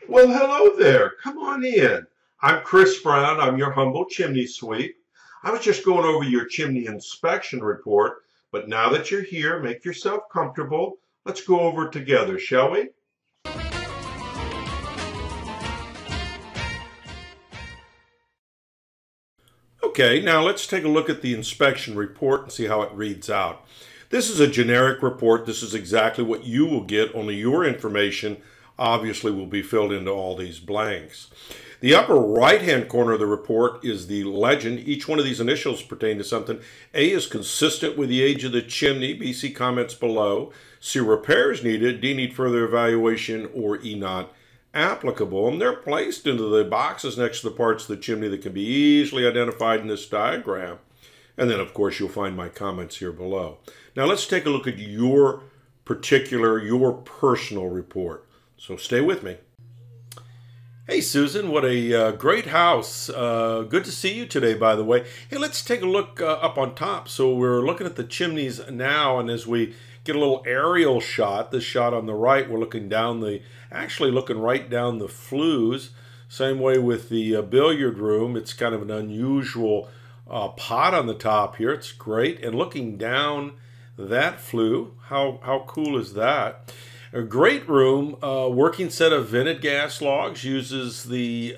Well, hello there. Come on in. I'm Chris Brown. I'm your humble chimney sweep. I was just going over your chimney inspection report, but now that you're here, make yourself comfortable. Let's go over it together, shall we? Okay, now let's take a look at the inspection report and see how it reads out. This is a generic report. This is exactly what you will get, only your information obviously will be filled into all these blanks. The upper right-hand corner of the report is the legend. Each one of these initials pertain to something. A is consistent with the age of the chimney. B, see comments below. C, repairs needed. D, need further evaluation. Or E, not applicable. And they're placed into the boxes next to the parts of the chimney that can be easily identified in this diagram. And then, of course, you'll find my comments here below. Now, let's take a look at your personal report. So stay with me. Hey, Susan, what a great house. Good to see you today, by the way. Hey, let's take a look up on top. So we're looking at the chimneys now, and as we get a little aerial shot, this shot on the right, we're looking down actually looking right down the flues. Same way with the billiard room. It's kind of an unusual pot on the top here. It's great. And looking down that flue, how cool is that? A great room, working set of vented gas logs, uses the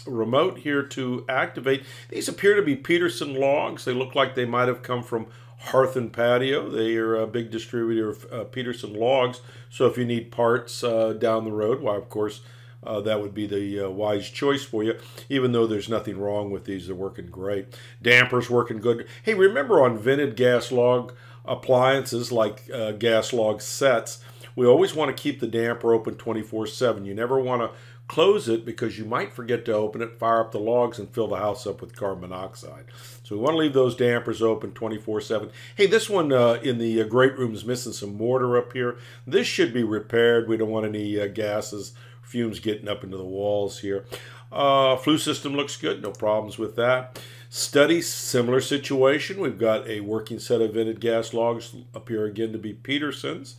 remote here to activate. These appear to be Peterson logs. They look like they might have come from Hearth and Patio. They are a big distributor of Peterson logs. So if you need parts down the road, why, of course, that would be the wise choice for you, even though there's nothing wrong with these. They're working great. Dampers working good. Hey, remember on vented gas log appliances like gas log sets, we always want to keep the damper open 24/7. You never want to close it because you might forget to open it, fire up the logs, and fill the house up with carbon monoxide. So we want to leave those dampers open 24/7. Hey, this one in the great room is missing some mortar up here. This should be repaired. We don't want any gases, fumes getting up into the walls here. Flue system looks good. No problems with that. Study, similar situation. We've got a working set of vented gas logs up here again to be Peterson's.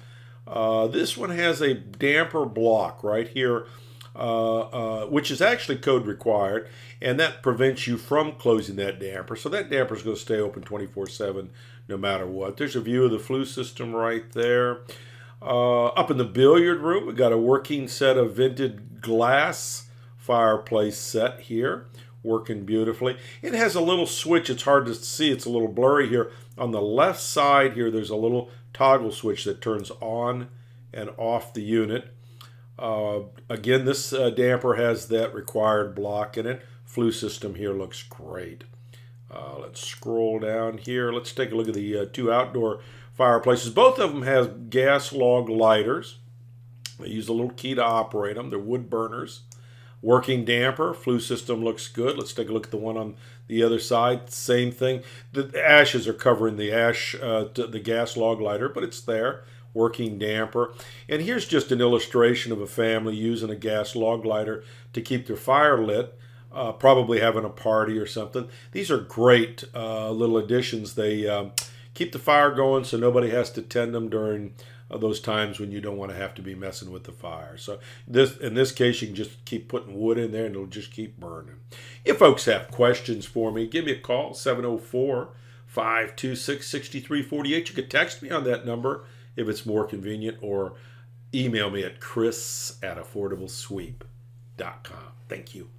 This one has a damper block right here, which is actually code required, and that prevents you from closing that damper. So that damper is going to stay open 24/7 no matter what. There's a view of the flue system right there. Up in the billiard room, we've got a working set of vented glass fireplace set here, working beautifully. It has a little switch. It's hard to see. It's a little blurry here. On the left side here, there's a little toggle switch that turns on and off the unit. Again, this damper has that required block in it. Flue system here looks great. Let's scroll down here. Let's take a look at the two outdoor fireplaces. Both of them have gas log lighters. They use a little key to operate them. They're wood burners. Working damper, flue system looks good. Let's take a look at the one on the other side. Same thing. The ashes are covering the the gas log lighter, but it's there. Working damper. And here's just an illustration of a family using a gas log lighter to keep their fire lit, probably having a party or something. These are great little additions. They keep the fire going so nobody has to tend them during those times when you don't want to have to be messing with the fire. So in this case, you can just keep putting wood in there and it'll just keep burning. If folks have questions for me, give me a call, 704-526-6348. You could text me on that number if it's more convenient, or email me at chris@affordablesweep.com. Thank you.